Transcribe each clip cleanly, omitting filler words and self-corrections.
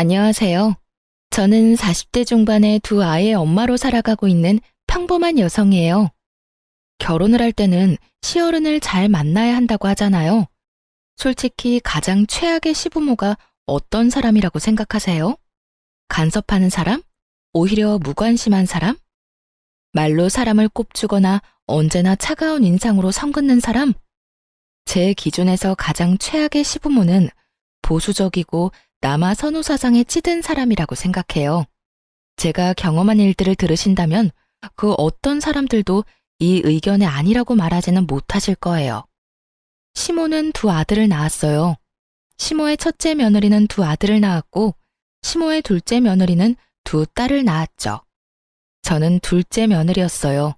안녕하세요. 저는 40대 중반의 두 아이의 엄마로 살아가고 있는 평범한 여성이에요. 결혼을 할 때는 시어른을 잘 만나야 한다고 하잖아요. 솔직히 가장 최악의 시부모가 어떤 사람이라고 생각하세요? 간섭하는 사람? 오히려 무관심한 사람? 말로 사람을 꼽주거나 언제나 차가운 인상으로 선긋는 사람? 제 기준에서 가장 최악의 시부모는 보수적이고 남아 선호 사상에 찌든 사람이라고 생각해요. 제가 경험한 일들을 들으신다면 그 어떤 사람들도 이 의견에 아니라고 말하지는 못하실 거예요. 시모는 두 아들을 낳았어요. 시모의 첫째 며느리는 두 아들을 낳았고 시모의 둘째 며느리는 두 딸을 낳았죠. 저는 둘째 며느리였어요.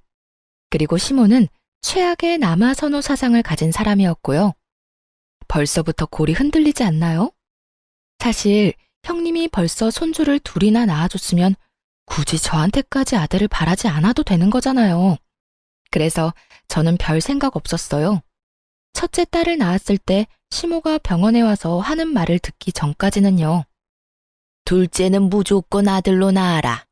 그리고 시모는 최악의 남아 선호 사상을 가진 사람이었고요. 벌써부터 골이 흔들리지 않나요? 사실 형님이 벌써 손주를 둘이나 낳아줬으면 굳이 저한테까지 아들을 바라지 않아도 되는 거잖아요. 그래서 저는 별 생각 없었어요. 첫째 딸을 낳았을 때 시모가 병원에 와서 하는 말을 듣기 전까지는요. 둘째는 무조건 아들로 낳아라.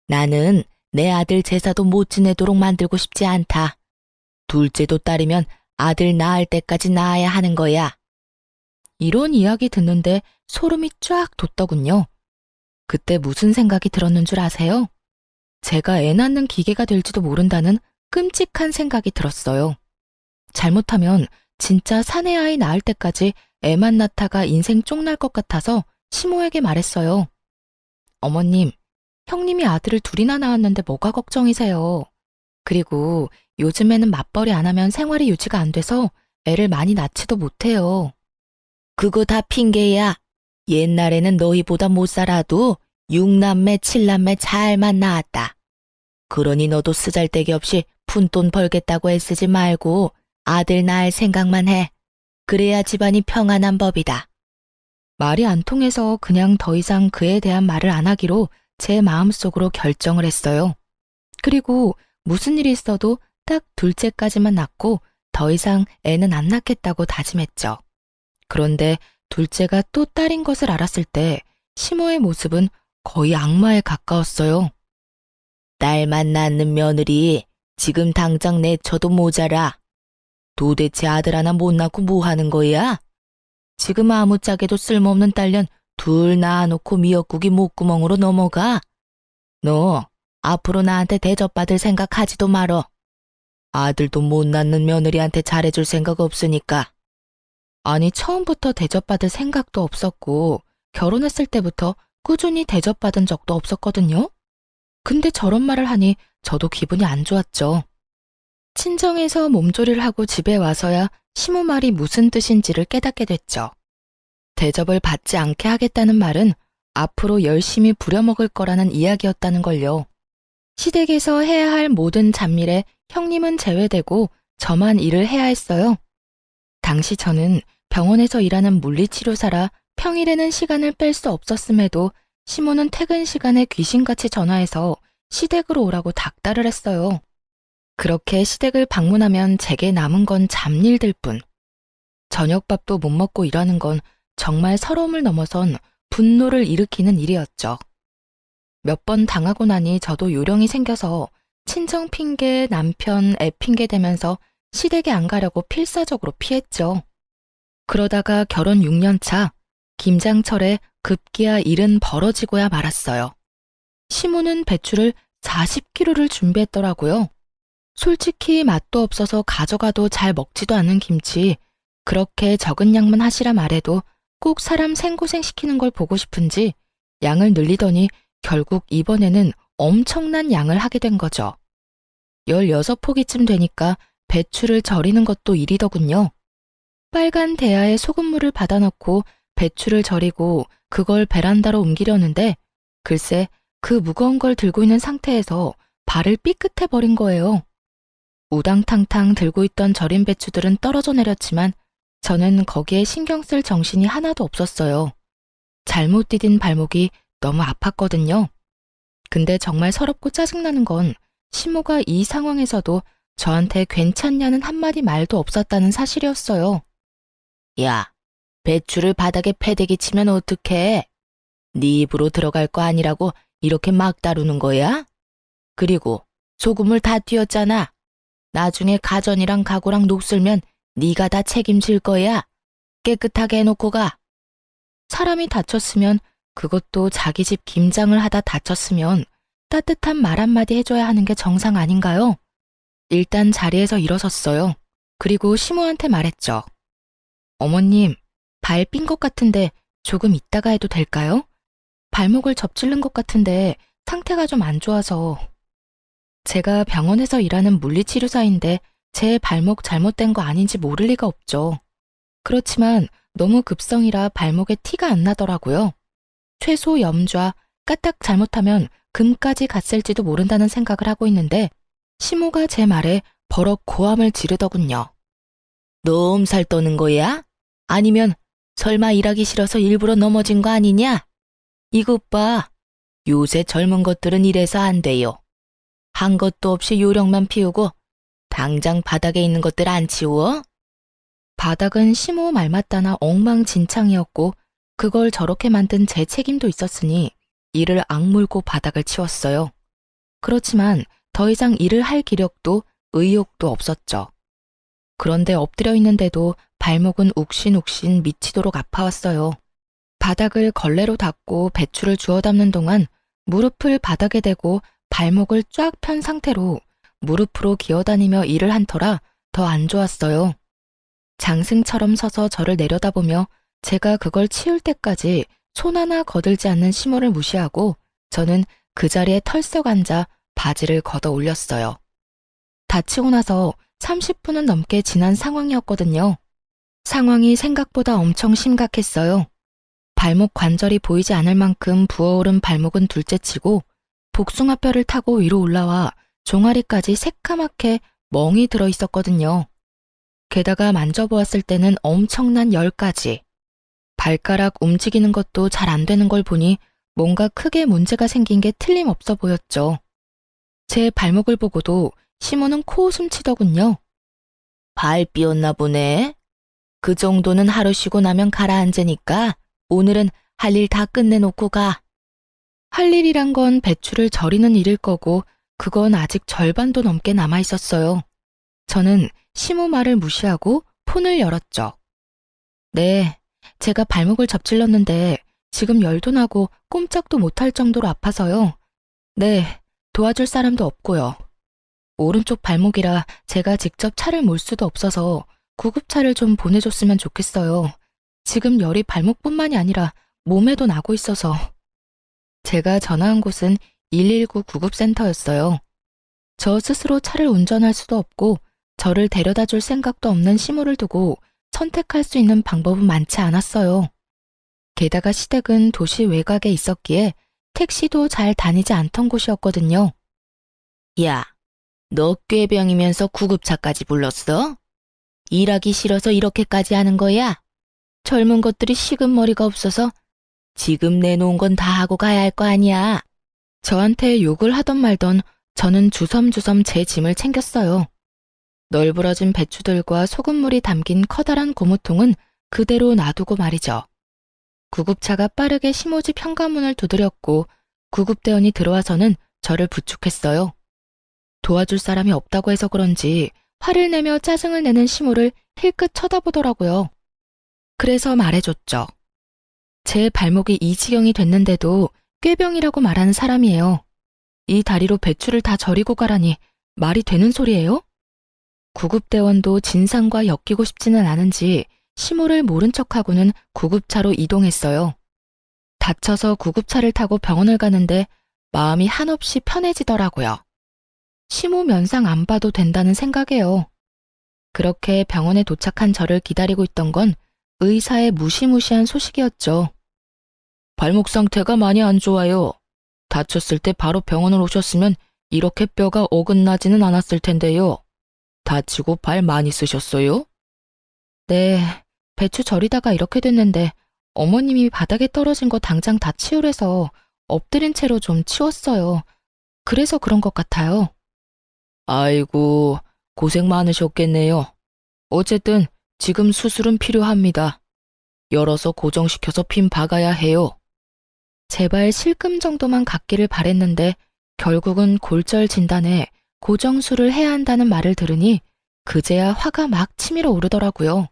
나는 내 아들 제사도 못 지내도록 만들고 싶지 않다. 둘째도 딸이면 아들 낳을 때까지 낳아야 하는 거야. 이런 이야기 듣는데 소름이 쫙 돋더군요. 그때 무슨 생각이 들었는 줄 아세요? 제가 애 낳는 기계가 될지도 모른다는 끔찍한 생각이 들었어요. 잘못하면 진짜 사내 아이 낳을 때까지 애만 낳다가 인생 쪽날 것 같아서 시모에게 말했어요. 어머님, 형님이 아들을 둘이나 낳았는데 뭐가 걱정이세요? 그리고 요즘에는 맞벌이 안 하면 생활이 유지가 안 돼서 애를 많이 낳지도 못해요. 그거 다 핑계야. 옛날에는 너희보다 못 살아도 6남매, 7남매 잘만 낳았다. 그러니 너도 쓰잘데기 없이 푼돈 벌겠다고 애쓰지 말고 아들 낳을 생각만 해. 그래야 집안이 평안한 법이다. 말이 안 통해서 그냥 더 이상 그에 대한 말을 안 하기로 제 마음속으로 결정을 했어요. 그리고 무슨 일이 있어도 딱 둘째까지만 낳고 더 이상 애는 안 낳겠다고 다짐했죠. 그런데 둘째가 또 딸인 것을 알았을 때 시모의 모습은 거의 악마에 가까웠어요. 딸만 낳는 며느리 지금 당장 내쳐도 모자라. 도대체 아들 하나 못 낳고 뭐 하는 거야? 지금 아무짝에도 쓸모없는 딸년 둘 낳아놓고 미역국이 목구멍으로 넘어가. 너 앞으로 나한테 대접받을 생각하지도 말어. 아들도 못 낳는 며느리한테 잘해줄 생각 없으니까. 아니, 처음부터 대접받을 생각도 없었고 결혼했을 때부터 꾸준히 대접받은 적도 없었거든요. 근데 저런 말을 하니 저도 기분이 안 좋았죠. 친정에서 몸조리를 하고 집에 와서야 시모 말이 무슨 뜻인지를 깨닫게 됐죠. 대접을 받지 않게 하겠다는 말은 앞으로 열심히 부려먹을 거라는 이야기였다는 걸요. 시댁에서 해야 할 모든 잡일에 형님은 제외되고 저만 일을 해야 했어요. 당시 저는 병원에서 일하는 물리치료사라 평일에는 시간을 뺄 수 없었음에도 시모는 퇴근 시간에 귀신같이 전화해서 시댁으로 오라고 닥달을 했어요. 그렇게 시댁을 방문하면 제게 남은 건 잡일들 뿐. 저녁밥도 못 먹고 일하는 건 정말 서러움을 넘어선 분노를 일으키는 일이었죠. 몇 번 당하고 나니 저도 요령이 생겨서 친정 핑계, 남편, 애 핑계 대면서 시댁에 안 가려고 필사적으로 피했죠. 그러다가 결혼 6년 차 김장철에 급기야 일은 벌어지고야 말았어요. 시모는 배추를 40kg를 준비했더라고요. 솔직히 맛도 없어서 가져가도 잘 먹지도 않은 김치, 그렇게 적은 양만 하시라 말해도 꼭 사람 생고생시키는 걸 보고 싶은지 양을 늘리더니 결국 이번에는 엄청난 양을 하게 된 거죠. 16포기쯤 되니까 배추를 절이는 것도 일이더군요. 빨간 대야에 소금물을 받아넣고 배추를 절이고 그걸 베란다로 옮기려는데 글쎄 그 무거운 걸 들고 있는 상태에서 발을 삐끗해 버린 거예요. 우당탕탕 들고 있던 절인 배추들은 떨어져 내렸지만 저는 거기에 신경 쓸 정신이 하나도 없었어요. 잘못 디딘 발목이 너무 아팠거든요. 근데 정말 서럽고 짜증나는 건 시모가 이 상황에서도 저한테 괜찮냐는 한마디 말도 없었다는 사실이었어요. 야, 배추를 바닥에 패대기 치면 어떡해? 네 입으로 들어갈 거 아니라고 이렇게 막 다루는 거야? 그리고 소금을 다 띄었잖아. 나중에 가전이랑 가구랑 녹슬면 네가 다 책임질 거야. 깨끗하게 해놓고 가. 사람이 다쳤으면, 그것도 자기 집 김장을 하다 다쳤으면 따뜻한 말 한마디 해줘야 하는 게 정상 아닌가요? 일단 자리에서 일어섰어요. 그리고 시모한테 말했죠. 어머님, 발 삔 것 같은데 조금 있다가 해도 될까요? 발목을 접질른 것 같은데 상태가 좀 안 좋아서. 제가 병원에서 일하는 물리치료사인데 제 발목 잘못된 거 아닌지 모를 리가 없죠. 그렇지만 너무 급성이라 발목에 티가 안 나더라고요. 최소 염좌, 까딱 잘못하면 금까지 갔을지도 모른다는 생각을 하고 있는데 시모가 제 말에 버럭 고함을 지르더군요. 너 엄살 떠는 거야? 아니면 설마 일하기 싫어서 일부러 넘어진 거 아니냐? 이것 봐. 요새 젊은 것들은 이래서 안 돼요. 한 것도 없이 요령만 피우고 당장 바닥에 있는 것들 안 치워? 바닥은 시모 말 맞다나 엉망진창이었고 그걸 저렇게 만든 제 책임도 있었으니 이를 악물고 바닥을 치웠어요. 그렇지만 더 이상 일을 할 기력도 의욕도 없었죠. 그런데 엎드려 있는데도 발목은 욱신욱신 미치도록 아파왔어요. 바닥을 걸레로 닦고 배추를 주워 담는 동안 무릎을 바닥에 대고 발목을 쫙 편 상태로 무릎으로 기어다니며 일을 한 터라 더 안 좋았어요. 장승처럼 서서 저를 내려다보며 제가 그걸 치울 때까지 손 하나 거들지 않는 시모를 무시하고 저는 그 자리에 털썩 앉아 바지를 걷어 올렸어요. 다치고 나서 30분은 넘게 지난 상황이었거든요. 상황이 생각보다 엄청 심각했어요. 발목 관절이 보이지 않을 만큼 부어오른 발목은 둘째치고 복숭아뼈를 타고 위로 올라와 종아리까지 새까맣게 멍이 들어 있었거든요. 게다가 만져보았을 때는 엄청난 열까지. 발가락 움직이는 것도 잘 안 되는 걸 보니 뭔가 크게 문제가 생긴 게 틀림없어 보였죠. 제 발목을 보고도 시모는 코웃음 치더군요. 발 삐었나 보네. 그 정도는 하루 쉬고 나면 가라앉으니까 오늘은 할 일 다 끝내놓고 가. 할 일이란 건 배추를 절이는 일일 거고 그건 아직 절반도 넘게 남아 있었어요. 저는 시모 말을 무시하고 폰을 열었죠. 네, 제가 발목을 접질렀는데 지금 열도 나고 꼼짝도 못할 정도로 아파서요. 네, 도와줄 사람도 없고요. 오른쪽 발목이라 제가 직접 차를 몰 수도 없어서 구급차를 좀 보내줬으면 좋겠어요. 지금 열이 발목뿐만이 아니라 몸에도 나고 있어서. 제가 전화한 곳은 119 구급센터였어요. 저 스스로 차를 운전할 수도 없고 저를 데려다 줄 생각도 없는 시모를 두고 선택할 수 있는 방법은 많지 않았어요. 게다가 시댁은 도시 외곽에 있었기에 택시도 잘 다니지 않던 곳이었거든요. 야, 너 꾀병이면서 구급차까지 불렀어? 일하기 싫어서 이렇게까지 하는 거야? 젊은 것들이 식은 머리가 없어서 지금 내놓은 건 다 하고 가야 할 거 아니야. 저한테 욕을 하던 말던 저는 주섬주섬 제 짐을 챙겼어요. 널브러진 배추들과 소금물이 담긴 커다란 고무통은 그대로 놔두고 말이죠. 구급차가 빠르게 시모집 현관문을 두드렸고 구급대원이 들어와서는 저를 부축했어요. 도와줄 사람이 없다고 해서 그런지 화를 내며 짜증을 내는 시모를 힐끗 쳐다보더라고요. 그래서 말해줬죠. 제 발목이 이 지경이 됐는데도 꾀병이라고 말하는 사람이에요. 이 다리로 배추를 다 절이고 가라니 말이 되는 소리예요? 구급대원도 진상과 엮이고 싶지는 않은지 시모를 모른 척하고는 구급차로 이동했어요. 다쳐서 구급차를 타고 병원을 가는데 마음이 한없이 편해지더라고요. 시모 면상 안 봐도 된다는 생각이에요. 그렇게 병원에 도착한 저를 기다리고 있던 건 의사의 무시무시한 소식이었죠. 발목 상태가 많이 안 좋아요. 다쳤을 때 바로 병원을 오셨으면 이렇게 뼈가 어긋나지는 않았을 텐데요. 다치고 발 많이 쓰셨어요? 네, 배추 절이다가 이렇게 됐는데 어머님이 바닥에 떨어진 거 당장 다 치우래서 엎드린 채로 좀 치웠어요. 그래서 그런 것 같아요. 아이고, 고생 많으셨겠네요. 어쨌든 지금 수술은 필요합니다. 열어서 고정시켜서 핀 박아야 해요. 제발 실금 정도만 갖기를 바랬는데 결국은 골절 진단에 고정술을 해야 한다는 말을 들으니 그제야 화가 막 치밀어 오르더라고요.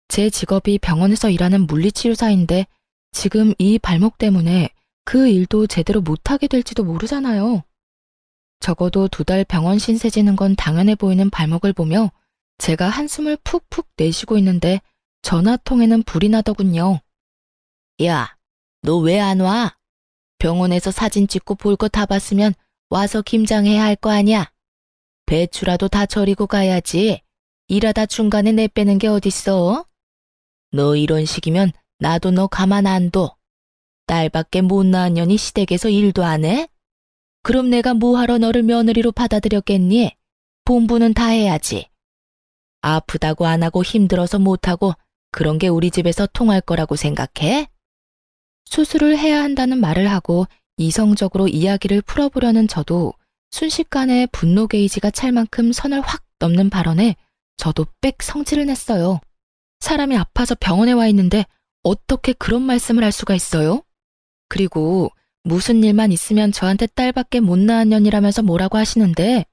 제 직업이 병원에서 일하는 물리치료사인데 지금 이 발목 때문에 그 일도 제대로 못하게 될지도 모르잖아요. 적어도 2달 병원 신세 지는 건 당연해 보이는 발목을 보며 제가 한숨을 푹푹 내쉬고 있는데 전화통에는 불이 나더군요. 야, 너 왜 안 와? 병원에서 사진 찍고 볼 거 다 봤으면 와서 김장해야 할 거 아니야? 배추라도 다 절이고 가야지. 일하다 중간에 내빼는 게 어딨어? 너 이런 식이면 나도 너 가만 안 둬. 딸밖에 못 낳은 년이 시댁에서 일도 안 해? 그럼 내가 뭐하러 너를 며느리로 받아들였겠니? 본부는 다 해야지. 아프다고 안 하고 힘들어서 못하고 그런 게 우리 집에서 통할 거라고 생각해? 수술을 해야 한다는 말을 하고 이성적으로 이야기를 풀어보려는 저도 순식간에 분노 게이지가 찰 만큼 선을 확 넘는 발언에 저도 빽 성질을 냈어요. 사람이 아파서 병원에 와 있는데 어떻게 그런 말씀을 할 수가 있어요? 그리고 무슨 일만 있으면 저한테 딸밖에 못 낳은 년이라면서 뭐라고 하시는데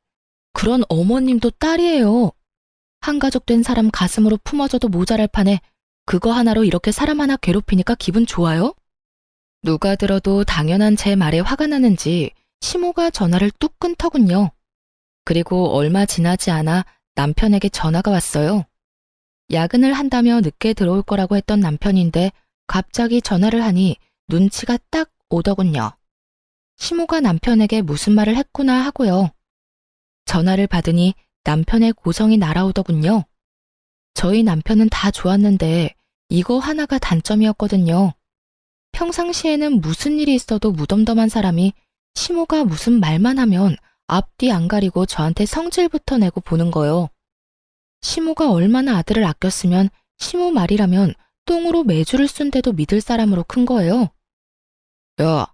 그런 어머님도 딸이에요. 한가족 된 사람 가슴으로 품어줘도 모자랄 판에 그거 하나로 이렇게 사람 하나 괴롭히니까 기분 좋아요? 누가 들어도 당연한 제 말에 화가 나는지 시모가 전화를 뚝 끊더군요. 그리고 얼마 지나지 않아 남편에게 전화가 왔어요. 야근을 한다며 늦게 들어올 거라고 했던 남편인데 갑자기 전화를 하니 눈치가 딱 오더군요. 시모가 남편에게 무슨 말을 했구나 하고요. 전화를 받으니 남편의 고성이 날아오더군요. 저희 남편은 다 좋았는데 이거 하나가 단점이었거든요. 평상시에는 무슨 일이 있어도 무덤덤한 사람이 시모가 무슨 말만 하면 앞뒤 안 가리고 저한테 성질부터 내고 보는 거요. 시모가 얼마나 아들을 아꼈으면 시모 말이라면 똥으로 매주를 쓴데도 믿을 사람으로 큰 거예요. 야,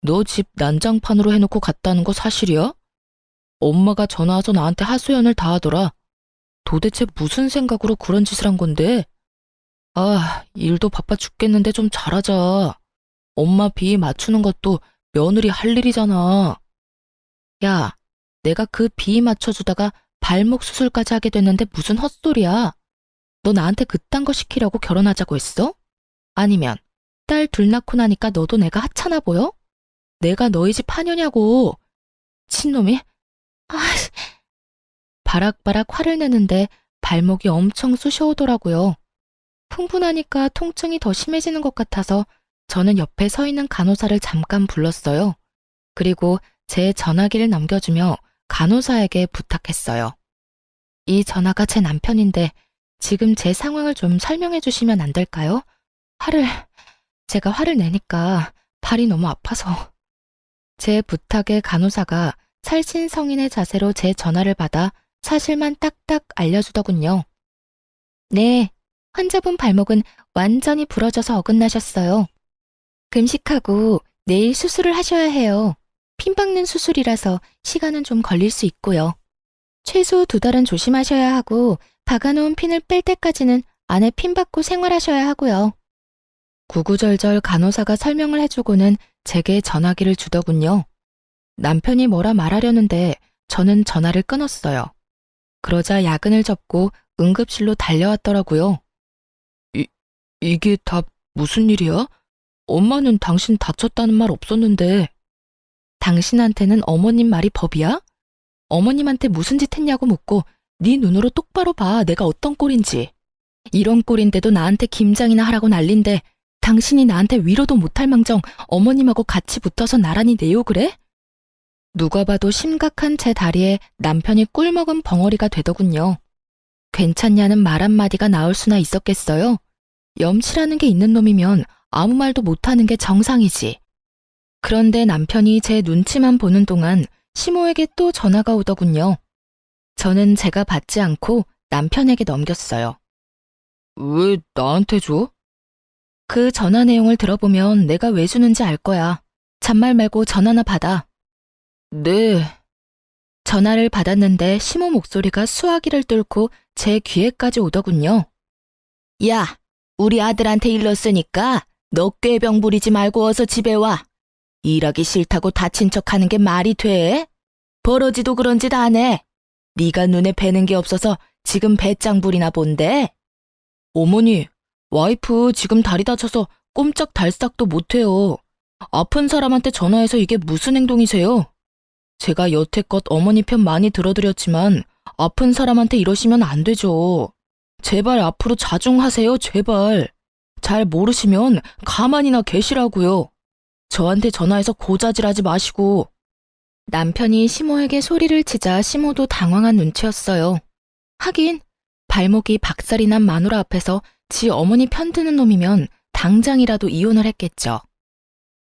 너 집 난장판으로 해놓고 갔다는 거 사실이야? 엄마가 전화 와서 나한테 하소연을 다 하더라. 도대체 무슨 생각으로 그런 짓을 한 건데? 아, 일도 바빠 죽겠는데 좀 잘하자. 엄마 비 맞추는 것도 며느리 할 일이잖아. 야, 내가 그 비 맞춰주다가 발목 수술까지 하게 됐는데 무슨 헛소리야. 너 나한테 그딴 거 시키려고 결혼하자고 했어? 아니면 딸 둘 낳고 나니까 너도 내가 하찮아 보여? 내가 너희 집 하녀냐고. 친놈이? 아, 바락바락 화를 내는데 발목이 엄청 쑤셔오더라고요. 흥분하니까 통증이 더 심해지는 것 같아서 저는 옆에 서 있는 간호사를 잠깐 불렀어요. 그리고 제 전화기를 넘겨주며 간호사에게 부탁했어요. 이 전화가 제 남편인데 지금 제 상황을 좀 설명해 주시면 안 될까요? 제가 화를 내니까 발이 너무 아파서. 제 부탁에 간호사가 살신성인의 자세로 제 전화를 받아 사실만 딱딱 알려주더군요. 네, 환자분 발목은 완전히 부러져서 어긋나셨어요. 금식하고 내일 수술을 하셔야 해요. 핀 박는 수술이라서 시간은 좀 걸릴 수 있고요. 최소 2달은 조심하셔야 하고 박아놓은 핀을 뺄 때까지는 안에 핀 받고 생활하셔야 하고요. 구구절절 간호사가 설명을 해주고는 제게 전화기를 주더군요. 남편이 뭐라 말하려는데 저는 전화를 끊었어요. 그러자 야근을 접고 응급실로 달려왔더라고요. 이게 다 무슨 일이야? 엄마는 당신 다쳤다는 말 없었는데. 당신한테는 어머님 말이 법이야? 어머님한테 무슨 짓 했냐고 묻고 네 눈으로 똑바로 봐 내가 어떤 꼴인지. 이런 꼴인데도 나한테 김장이나 하라고 난린데 당신이 나한테 위로도 못할 망정 어머님하고 같이 붙어서 나란히 내욕을 해? 누가 봐도 심각한 제 다리에 남편이 꿀먹은 벙어리가 되더군요. 괜찮냐는 말 한마디가 나올 수나 있었겠어요? 염치라는 게 있는 놈이면 아무 말도 못하는 게 정상이지. 그런데 남편이 제 눈치만 보는 동안 시모에게 또 전화가 오더군요. 저는 제가 받지 않고 남편에게 넘겼어요. 왜 나한테 줘? 그 전화 내용을 들어보면 내가 왜 주는지 알 거야. 잔말 말고 전화나 받아. 네. 전화를 받았는데 시모 목소리가 수화기를 뚫고 제 귀에까지 오더군요. 야, 우리 아들한테 일렀으니까 너 꾀병 부리지 말고 어서 집에 와. 일하기 싫다고 다친 척하는 게 말이 돼? 버러지도 그런 짓 안 해. 네가 눈에 뵈는 게 없어서 지금 배짱 부리나 본데? 어머니, 와이프 지금 다리 다쳐서 꼼짝달싹도 못해요. 아픈 사람한테 전화해서 이게 무슨 행동이세요? 제가 여태껏 어머니 편 많이 들어드렸지만 아픈 사람한테 이러시면 안 되죠. 제발 앞으로 자중하세요, 제발. 잘 모르시면 가만히나 계시라고요. 저한테 전화해서 고자질하지 마시고. 남편이 시모에게 소리를 치자 시모도 당황한 눈치였어요. 하긴 발목이 박살이 난 마누라 앞에서 지 어머니 편드는 놈이면 당장이라도 이혼을 했겠죠.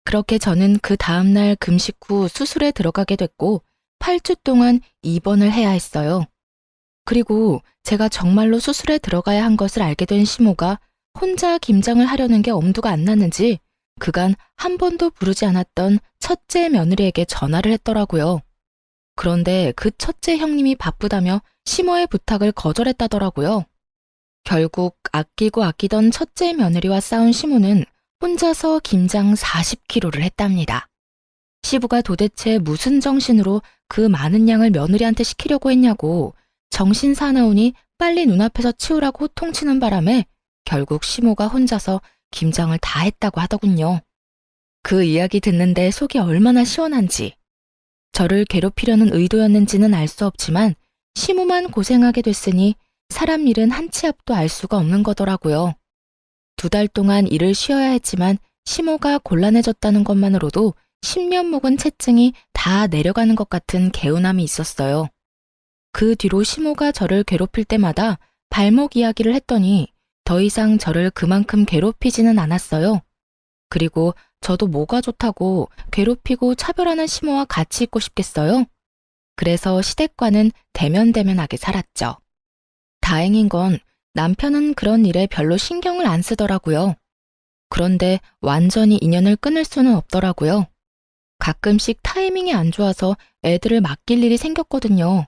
그렇게 저는 그 다음날 금식 후 수술에 들어가게 됐고 8주 동안 입원을 해야 했어요. 그리고 제가 정말로 수술에 들어가야 한 것을 알게 된 시모가 혼자 김장을 하려는 게 엄두가 안 났는지 그간 한 번도 부르지 않았던 첫째 며느리에게 전화를 했더라고요. 그런데 그 첫째 형님이 바쁘다며 시모의 부탁을 거절했다더라고요. 결국 아끼고 아끼던 첫째 며느리와 싸운 시모는 혼자서 김장 40kg를 했답니다. 시부가 도대체 무슨 정신으로 그 많은 양을 며느리한테 시키려고 했냐고 정신 사나우니 빨리 눈앞에서 치우라고 호통치는 바람에 결국 시모가 혼자서 김장을 다 했다고 하더군요. 그 이야기 듣는데 속이 얼마나 시원한지. 저를 괴롭히려는 의도였는지는 알 수 없지만 시모만 고생하게 됐으니 사람 일은 한 치 앞도 알 수가 없는 거더라고요. 2달 동안 일을 쉬어야 했지만 시모가 곤란해졌다는 것만으로도 10년 묵은 체증이 다 내려가는 것 같은 개운함이 있었어요. 그 뒤로 시모가 저를 괴롭힐 때마다 발목 이야기를 했더니 더 이상 저를 그만큼 괴롭히지는 않았어요. 그리고 저도 뭐가 좋다고 괴롭히고 차별하는 시모와 같이 있고 싶겠어요? 그래서 시댁과는 대면대면하게 살았죠. 다행인 건 남편은 그런 일에 별로 신경을 안 쓰더라고요. 그런데 완전히 인연을 끊을 수는 없더라고요. 가끔씩 타이밍이 안 좋아서 애들을 맡길 일이 생겼거든요.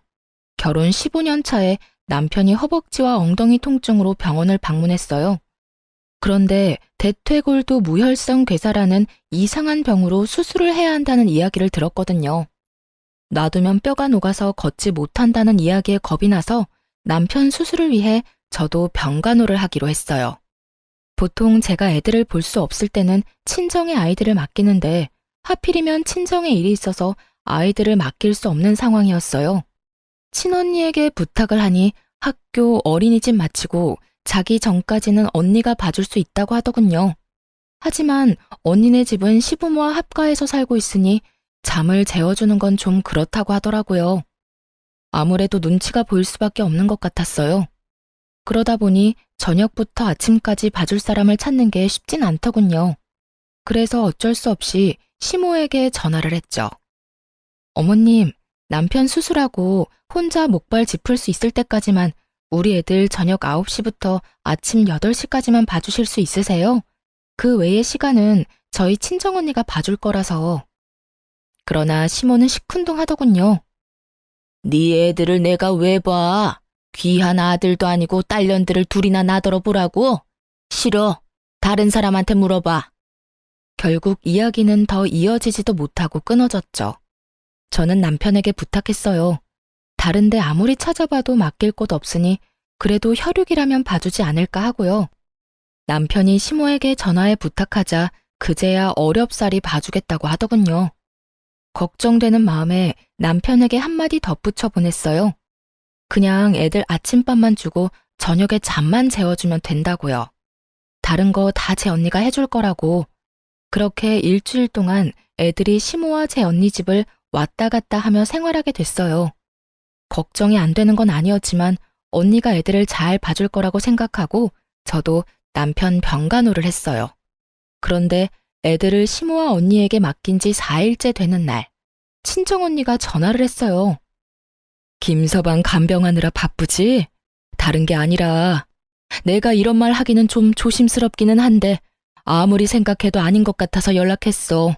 결혼 15년 차에 남편이 허벅지와 엉덩이 통증으로 병원을 방문했어요. 그런데 대퇴골두 무혈성 괴사라는 이상한 병으로 수술을 해야 한다는 이야기를 들었거든요. 놔두면 뼈가 녹아서 걷지 못한다는 이야기에 겁이 나서 남편 수술을 위해 저도 병간호를 하기로 했어요. 보통 제가 애들을 볼 수 없을 때는 친정의 아이들을 맡기는데 하필이면 친정에 일이 있어서 아이들을 맡길 수 없는 상황이었어요. 친언니에게 부탁을 하니 학교 어린이집 마치고 자기 전까지는 언니가 봐줄 수 있다고 하더군요. 하지만 언니네 집은 시부모와 합가해서 살고 있으니 잠을 재워주는 건 좀 그렇다고 하더라고요. 아무래도 눈치가 보일 수밖에 없는 것 같았어요. 그러다 보니 저녁부터 아침까지 봐줄 사람을 찾는 게 쉽진 않더군요. 그래서 어쩔 수 없이 시모에게 전화를 했죠. 어머님, 남편 수술하고 혼자 목발 짚을 수 있을 때까지만 우리 애들 저녁 9시부터 아침 8시까지만 봐주실 수 있으세요? 그 외의 시간은 저희 친정언니가 봐줄 거라서. 그러나 시모는 시큰둥하더군요. 네 애들을 내가 왜 봐? 귀한 아들도 아니고 딸년들을 둘이나 나더러 보라고? 싫어. 다른 사람한테 물어봐. 결국 이야기는 더 이어지지도 못하고 끊어졌죠. 저는 남편에게 부탁했어요. 다른데 아무리 찾아봐도 맡길 곳 없으니 그래도 혈육이라면 봐주지 않을까 하고요. 남편이 시모에게 전화해 부탁하자 그제야 어렵사리 봐주겠다고 하더군요. 걱정되는 마음에 남편에게 한마디 덧붙여 보냈어요. 그냥 애들 아침밥만 주고 저녁에 잠만 재워주면 된다고요. 다른 거 다 제 언니가 해줄 거라고. 그렇게 일주일 동안 애들이 시모와 제 언니 집을 왔다 갔다 하며 생활하게 됐어요. 걱정이 안 되는 건 아니었지만 언니가 애들을 잘 봐줄 거라고 생각하고 저도 남편 병간호를 했어요. 그런데 애들을 시모와 언니에게 맡긴 지 4일째 되는 날, 친정언니가 전화를 했어요. 김서방 간병하느라 바쁘지? 다른 게 아니라 내가 이런 말 하기는 좀 조심스럽기는 한데 아무리 생각해도 아닌 것 같아서 연락했어.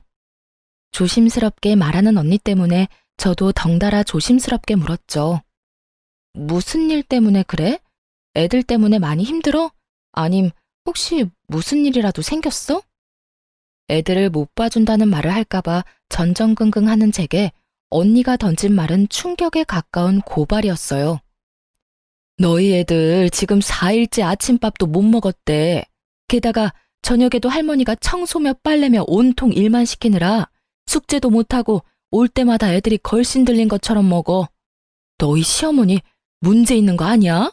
조심스럽게 말하는 언니 때문에 저도 덩달아 조심스럽게 물었죠. 무슨 일 때문에 그래? 애들 때문에 많이 힘들어? 아님 혹시 무슨 일이라도 생겼어? 애들을 못 봐준다는 말을 할까봐 전전긍긍하는 제게 언니가 던진 말은 충격에 가까운 고발이었어요. 너희 애들 지금 4일째 아침밥도 못 먹었대. 게다가 저녁에도 할머니가 청소며 빨래며 온통 일만 시키느라 숙제도 못하고 올 때마다 애들이 걸신 들린 것처럼 먹어. 너희 시어머니 문제 있는 거 아니야?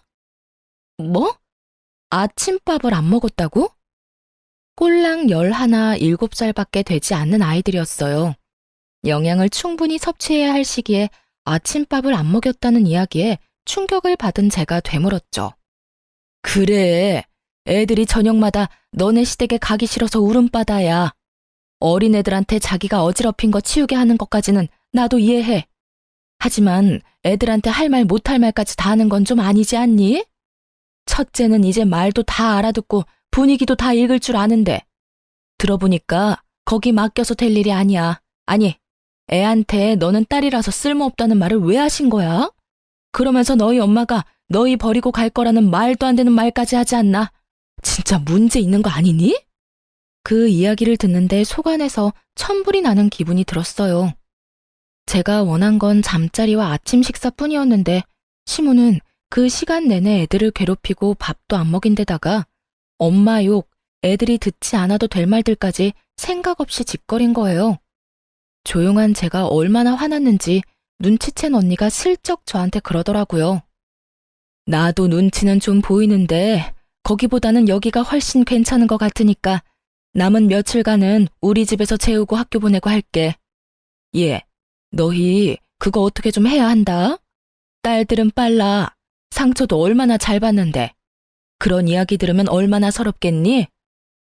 뭐? 아침밥을 안 먹었다고? 꼴랑 11, 7살밖에 되지 않는 아이들이었어요. 영양을 충분히 섭취해야 할 시기에 아침밥을 안 먹였다는 이야기에 충격을 받은 제가 되물었죠. 그래, 애들이 저녁마다 너네 시댁에 가기 싫어서 울음바다야. 어린애들한테 자기가 어지럽힌 거 치우게 하는 것까지는 나도 이해해. 하지만 애들한테 할 말 못할 말까지 다 하는 건 좀 아니지 않니? 첫째는 이제 말도 다 알아듣고 분위기도 다 읽을 줄 아는데 들어보니까 거기 맡겨서 될 일이 아니야. 아니, 애한테 너는 딸이라서 쓸모없다는 말을 왜 하신 거야? 그러면서 너희 엄마가 너희 버리고 갈 거라는 말도 안 되는 말까지 하지 않나? 진짜 문제 있는 거 아니니? 그 이야기를 듣는데 속 안에서 천불이 나는 기분이 들었어요. 제가 원한 건 잠자리와 아침 식사뿐이었는데 시모는 그 시간 내내 애들을 괴롭히고 밥도 안 먹인 데다가 엄마 욕, 애들이 듣지 않아도 될 말들까지 생각 없이 짓거린 거예요. 조용한 제가 얼마나 화났는지 눈치챈 언니가 슬쩍 저한테 그러더라고요. 나도 눈치는 좀 보이는데 거기보다는 여기가 훨씬 괜찮은 것 같으니까 남은 며칠간은 우리 집에서 재우고 학교 보내고 할게. 예, 너희 그거 어떻게 좀 해야 한다. 딸들은 빨라. 상처도 얼마나 잘 받는데. 그런 이야기 들으면 얼마나 서럽겠니?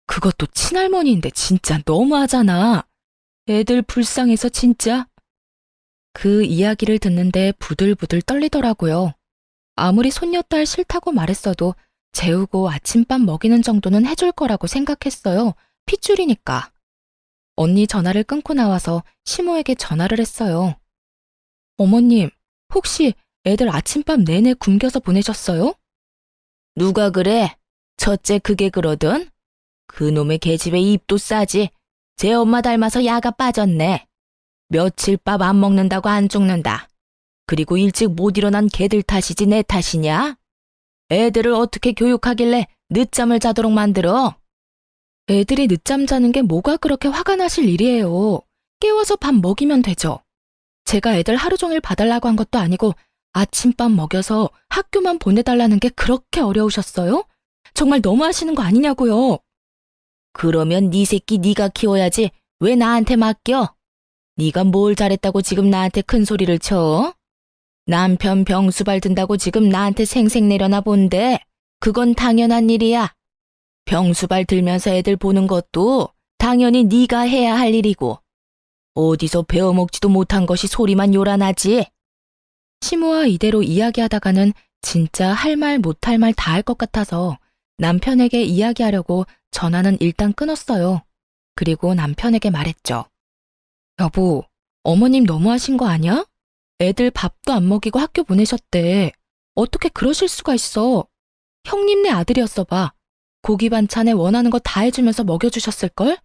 그것도 친할머니인데 진짜 너무하잖아. 애들 불쌍해서 진짜. 그 이야기를 듣는데 부들부들 떨리더라고요. 아무리 손녀딸 싫다고 말했어도 재우고 아침밥 먹이는 정도는 해줄 거라고 생각했어요. 핏줄이니까. 언니 전화를 끊고 나와서 시모에게 전화를 했어요. 어머님, 혹시 애들 아침밥 내내 굶겨서 보내셨어요? 누가 그래? 첫째 그게 그러든? 그놈의 계집애 입도 싸지. 제 엄마 닮아서 야가 빠졌네. 며칠 밥 안 먹는다고 안 죽는다. 그리고 일찍 못 일어난 걔들 탓이지 내 탓이냐? 애들을 어떻게 교육하길래 늦잠을 자도록 만들어? 애들이 늦잠 자는 게 뭐가 그렇게 화가 나실 일이에요. 깨워서 밥 먹이면 되죠. 제가 애들 하루 종일 봐달라고 한 것도 아니고 아침밥 먹여서 학교만 보내달라는 게 그렇게 어려우셨어요? 정말 너무하시는 거 아니냐고요. 그러면 네 새끼 네가 키워야지 왜 나한테 맡겨? 네가 뭘 잘했다고 지금 나한테 큰 소리를 쳐? 남편 병수발 든다고 지금 나한테 생색 내려나 본데 그건 당연한 일이야. 병수발 들면서 애들 보는 것도 당연히 네가 해야 할 일이고 어디서 배워먹지도 못한 것이 소리만 요란하지. 시모와 이대로 이야기하다가는 진짜 할 말 못할 말 다 할 것 같아서 남편에게 이야기하려고 전화는 일단 끊었어요. 그리고 남편에게 말했죠. 여보, 어머님 너무하신 거 아니야? 애들 밥도 안 먹이고 학교 보내셨대. 어떻게 그러실 수가 있어. 형님네 아들이었어 봐. 고기 반찬에 원하는 거 다 해주면서 먹여주셨을걸?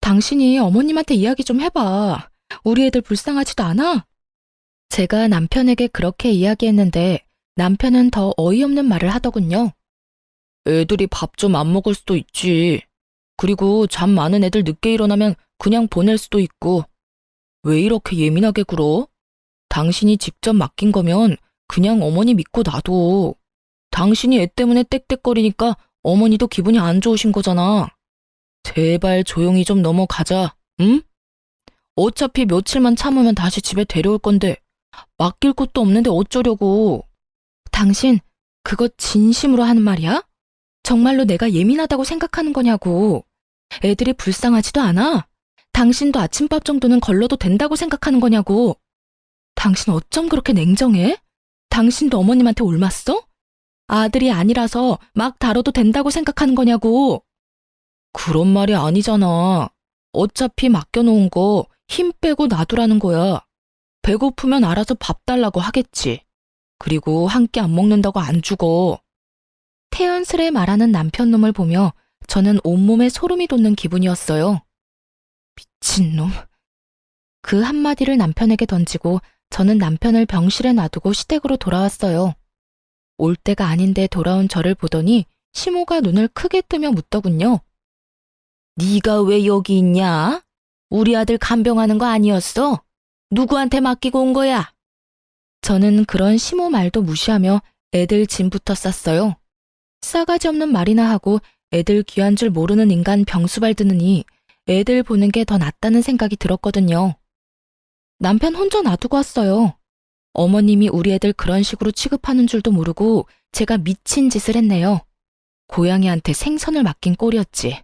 당신이 어머님한테 이야기 좀 해봐. 우리 애들 불쌍하지도 않아? 제가 남편에게 그렇게 이야기했는데 남편은 더 어이없는 말을 하더군요. 애들이 밥 좀 안 먹을 수도 있지. 그리고 잠 많은 애들 늦게 일어나면 그냥 보낼 수도 있고. 왜 이렇게 예민하게 굴어? 당신이 직접 맡긴 거면 그냥 어머니 믿고 놔둬. 당신이 애 때문에 떽떽거리니까 어머니도 기분이 안 좋으신 거잖아. 제발 조용히 좀 넘어가자, 응? 어차피 며칠만 참으면 다시 집에 데려올 건데 맡길 곳도 없는데 어쩌려고. 당신 그거 진심으로 하는 말이야? 정말로 내가 예민하다고 생각하는 거냐고. 애들이 불쌍하지도 않아? 당신도 아침밥 정도는 걸러도 된다고 생각하는 거냐고. 당신 어쩜 그렇게 냉정해? 당신도 어머님한테 옮았어? 아들이 아니라서 막 다뤄도 된다고 생각하는 거냐고. 그런 말이 아니잖아. 어차피 맡겨놓은 거 힘 빼고 놔두라는 거야. 배고프면 알아서 밥 달라고 하겠지. 그리고 한 끼 안 먹는다고 안 죽어. 태연스레 말하는 남편 놈을 보며 저는 온몸에 소름이 돋는 기분이었어요. 미친놈. 그 한마디를 남편에게 던지고 저는 남편을 병실에 놔두고 시댁으로 돌아왔어요. 올 때가 아닌데 돌아온 저를 보더니 시모가 눈을 크게 뜨며 묻더군요. 네가 왜 여기 있냐? 우리 아들 간병하는 거 아니었어? 누구한테 맡기고 온 거야? 저는 그런 시모 말도 무시하며 애들 짐부터 쌌어요. 싸가지 없는 말이나 하고 애들 귀한 줄 모르는 인간 병수발 드느니 애들 보는 게 더 낫다는 생각이 들었거든요. 남편 혼자 놔두고 왔어요. 어머님이 우리 애들 그런 식으로 취급하는 줄도 모르고 제가 미친 짓을 했네요. 고양이한테 생선을 맡긴 꼴이었지.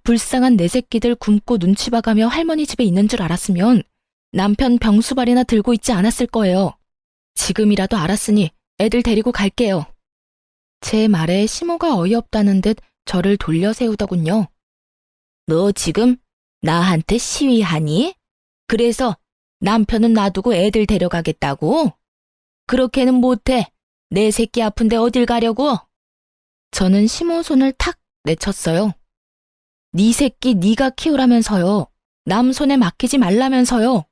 불쌍한 내 새끼들 굶고 눈치 봐가며 할머니 집에 있는 줄 알았으면 남편 병수발이나 들고 있지 않았을 거예요. 지금이라도 알았으니 애들 데리고 갈게요. 제 말에 시모가 어이없다는 듯 저를 돌려 세우더군요. 너 지금 나한테 시위하니? 그래서 남편은 놔두고 애들 데려가겠다고? 그렇게는 못해. 내 새끼 아픈데 어딜 가려고? 저는 시모 손을 탁 내쳤어요. 네 새끼 네가 키우라면서요. 남 손에 맡기지 말라면서요.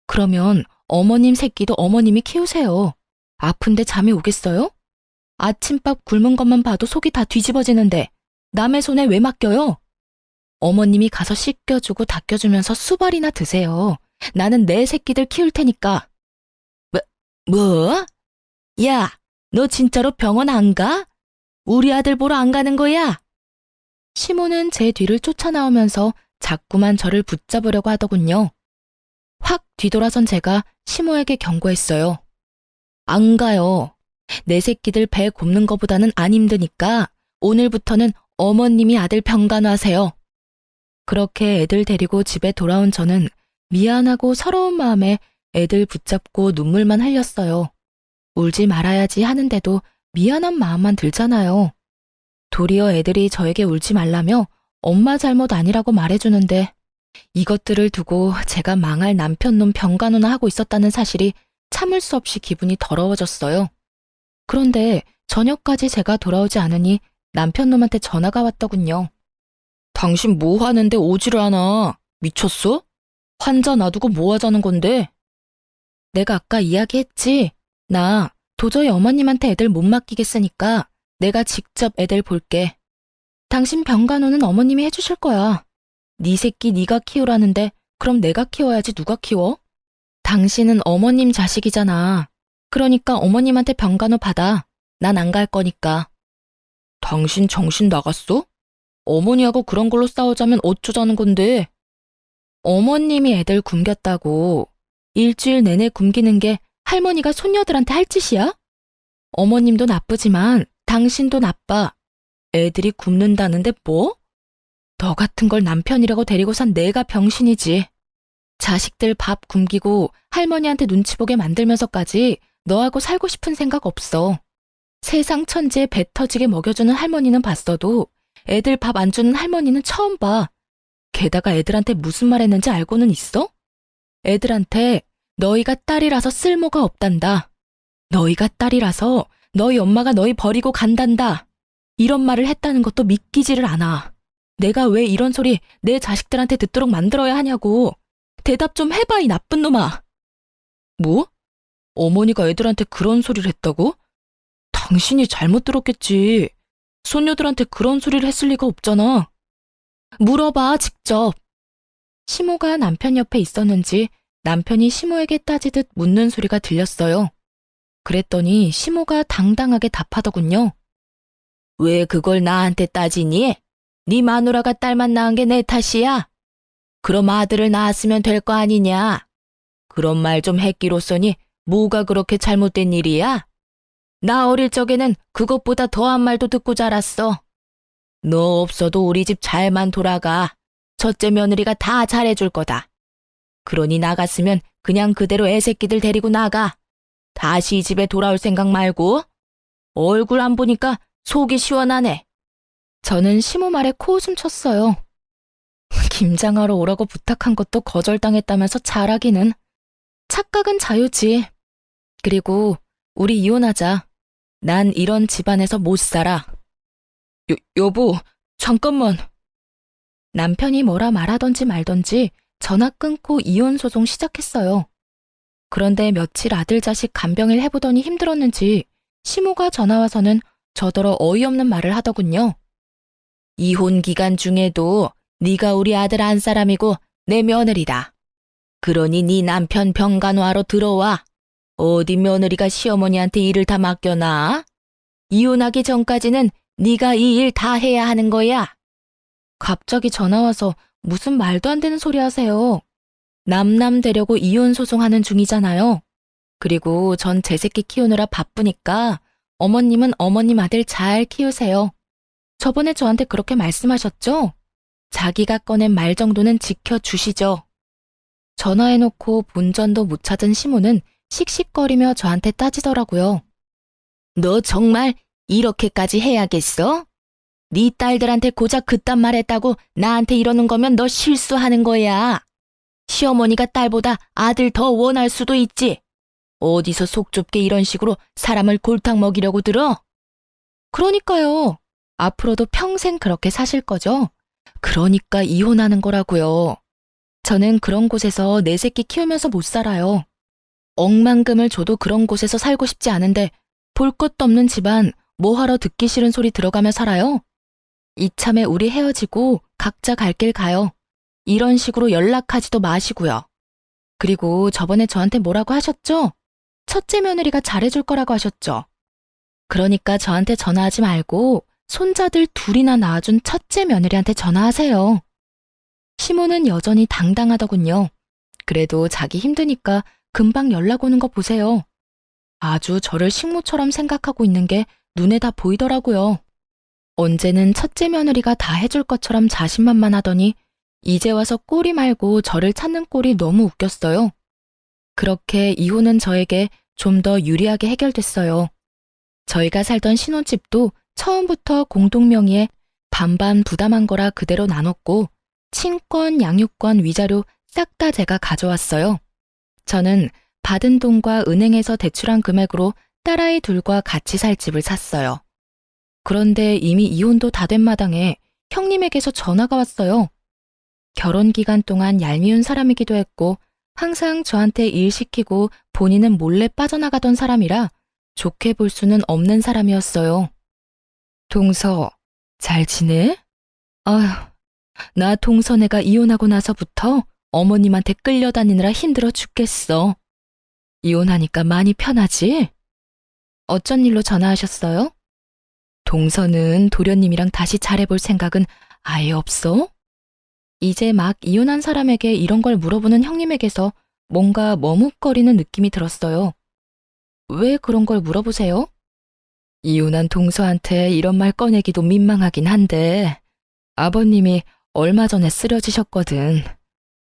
그러면 어머님 새끼도 어머님이 키우세요. 아픈데 잠이 오겠어요? 아침밥 굶은 것만 봐도 속이 다 뒤집어지는데 남의 손에 왜 맡겨요? 어머님이 가서 씻겨주고 닦여주면서 수발이나 드세요. 나는 내 새끼들 키울 테니까. 뭐? 야, 너 진짜로 병원 안 가? 우리 아들 보러 안 가는 거야? 시모는 제 뒤를 쫓아나오면서 자꾸만 저를 붙잡으려고 하더군요. 확 뒤돌아선 제가 시모에게 경고했어요. 안 가요. 내 새끼들 배 곱는 거보다는 안 힘드니까 오늘부터는 어머님이 아들 병간호하세요. 그렇게 애들 데리고 집에 돌아온 저는 미안하고 서러운 마음에 애들 붙잡고 눈물만 흘렸어요. 울지 말아야지 하는데도 미안한 마음만 들잖아요. 도리어 애들이 저에게 울지 말라며 엄마 잘못 아니라고 말해주는데 이것들을 두고 제가 망할 남편놈 병간호나 하고 있었다는 사실이 참을 수 없이 기분이 더러워졌어요. 그런데 저녁까지 제가 돌아오지 않으니 남편놈한테 전화가 왔더군요. 당신 뭐 하는데 오지를 않아? 미쳤어? 환자 놔두고 뭐 하자는 건데? 내가 아까 이야기했지. 나 도저히 어머님한테 애들 못 맡기겠으니까 내가 직접 애들 볼게. 당신 병간호는 어머님이 해주실 거야. 네 새끼 네가 키우라는데 그럼 내가 키워야지 누가 키워? 당신은 어머님 자식이잖아. 그러니까 어머님한테 병간호 받아. 난 안 갈 거니까. 당신 정신 나갔어? 어머니하고 그런 걸로 싸우자면 어쩌자는 건데? 어머님이 애들 굶겼다고 일주일 내내 굶기는 게 할머니가 손녀들한테 할 짓이야? 어머님도 나쁘지만 당신도 나빠. 애들이 굶는다는데 뭐? 너 같은 걸 남편이라고 데리고 산 내가 병신이지. 자식들 밥 굶기고 할머니한테 눈치 보게 만들면서까지 너하고 살고 싶은 생각 없어. 세상 천지에 배 터지게 먹여주는 할머니는 봤어도 애들 밥 안 주는 할머니는 처음 봐. 게다가 애들한테 무슨 말 했는지 알고는 있어? 애들한테 너희가 딸이라서 쓸모가 없단다. 너희가 딸이라서 너희 엄마가 너희 버리고 간단다. 이런 말을 했다는 것도 믿기지를 않아. 내가 왜 이런 소리 내 자식들한테 듣도록 만들어야 하냐고. 대답 좀 해봐, 이 나쁜 놈아. 뭐? 어머니가 애들한테 그런 소리를 했다고? 당신이 잘못 들었겠지. 손녀들한테 그런 소리를 했을 리가 없잖아. 물어봐, 직접. 시모가 남편 옆에 있었는지 남편이 시모에게 따지듯 묻는 소리가 들렸어요. 그랬더니 시모가 당당하게 답하더군요. 왜 그걸 나한테 따지니? 네 마누라가 딸만 낳은 게 내 탓이야? 그럼 아들을 낳았으면 될 거 아니냐? 그런 말 좀 했기로써니 뭐가 그렇게 잘못된 일이야? 나 어릴 적에는 그것보다 더한 말도 듣고 자랐어. 너 없어도 우리 집 잘만 돌아가. 첫째 며느리가 다 잘해줄 거다. 그러니 나갔으면 그냥 그대로 애새끼들 데리고 나가. 다시 이 집에 돌아올 생각 말고. 얼굴 안 보니까 속이 시원하네. 저는 시모 말에 코웃음 쳤어요. 김장하러 오라고 부탁한 것도 거절당했다면서 잘하기는. 착각은 자유지. 그리고 우리 이혼하자. 난 이런 집안에서 못 살아. 여보, 잠깐만. 남편이 뭐라 말하던지 말던지 전화 끊고 이혼 소송 시작했어요. 그런데 며칠 아들 자식 간병일 해보더니 힘들었는지 시모가 전화 와서는 저더러 어이없는 말을 하더군요. 이혼 기간 중에도 네가 우리 아들 안 사람이고 내 며느리다. 그러니 네 남편 병간호하러 들어와. 어디 며느리가 시어머니한테 일을 다 맡겨놔? 이혼하기 전까지는 네가 이 일 다 해야 하는 거야. 갑자기 전화 와서 무슨 말도 안 되는 소리 하세요. 남남 되려고 이혼 소송하는 중이잖아요. 그리고 전 제 새끼 키우느라 바쁘니까 어머님은 어머님 아들 잘 키우세요. 저번에 저한테 그렇게 말씀하셨죠? 자기가 꺼낸 말 정도는 지켜주시죠. 전화해놓고 본전도 못 찾은 시모는 씩씩거리며 저한테 따지더라고요. 너 정말 이렇게까지 해야겠어? 네 딸들한테 고작 그딴 말 했다고 나한테 이러는 거면 너 실수하는 거야. 시어머니가 딸보다 아들 더 원할 수도 있지. 어디서 속 좁게 이런 식으로 사람을 골탕 먹이려고 들어? 그러니까요. 앞으로도 평생 그렇게 사실 거죠? 그러니까 이혼하는 거라고요. 저는 그런 곳에서 내 새끼 키우면서 못 살아요. 억만금을 줘도 그런 곳에서 살고 싶지 않은데 볼 것도 없는 집안 뭐하러 듣기 싫은 소리 들어가며 살아요? 이참에 우리 헤어지고 각자 갈 길 가요. 이런 식으로 연락하지도 마시고요. 그리고 저번에 저한테 뭐라고 하셨죠? 첫째 며느리가 잘해줄 거라고 하셨죠? 그러니까 저한테 전화하지 말고 손자들 둘이나 낳아준 첫째 며느리한테 전화하세요. 시모는 여전히 당당하더군요. 그래도 자기 힘드니까 금방 연락 오는 거 보세요. 아주 저를 식모처럼 생각하고 있는 게 눈에 다 보이더라고요. 언제는 첫째 며느리가 다 해줄 것처럼 자신만만하더니 이제 와서 꼬리 말고 저를 찾는 꼴이 너무 웃겼어요. 그렇게 이혼은 저에게 좀 더 유리하게 해결됐어요. 저희가 살던 신혼집도 처음부터 공동명의에 반반 부담한 거라 그대로 나눴고 친권, 양육권, 위자료 싹 다 제가 가져왔어요. 저는 받은 돈과 은행에서 대출한 금액으로 딸아이 둘과 같이 살 집을 샀어요. 그런데 이미 이혼도 다 된 마당에 형님에게서 전화가 왔어요. 결혼 기간 동안 얄미운 사람이기도 했고 항상 저한테 일 시키고 본인은 몰래 빠져나가던 사람이라 좋게 볼 수는 없는 사람이었어요. 동서, 잘 지내? 아휴, 나 동서네가 이혼하고 나서부터 어머님한테 끌려다니느라 힘들어 죽겠어. 이혼하니까 많이 편하지? 어쩐 일로 전화하셨어요? 동서는 도련님이랑 다시 잘해볼 생각은 아예 없어? 이제 막 이혼한 사람에게 이런 걸 물어보는 형님에게서 뭔가 머뭇거리는 느낌이 들었어요. 왜 그런 걸 물어보세요? 이혼한 동서한테 이런 말 꺼내기도 민망하긴 한데 아버님이 얼마 전에 쓰러지셨거든.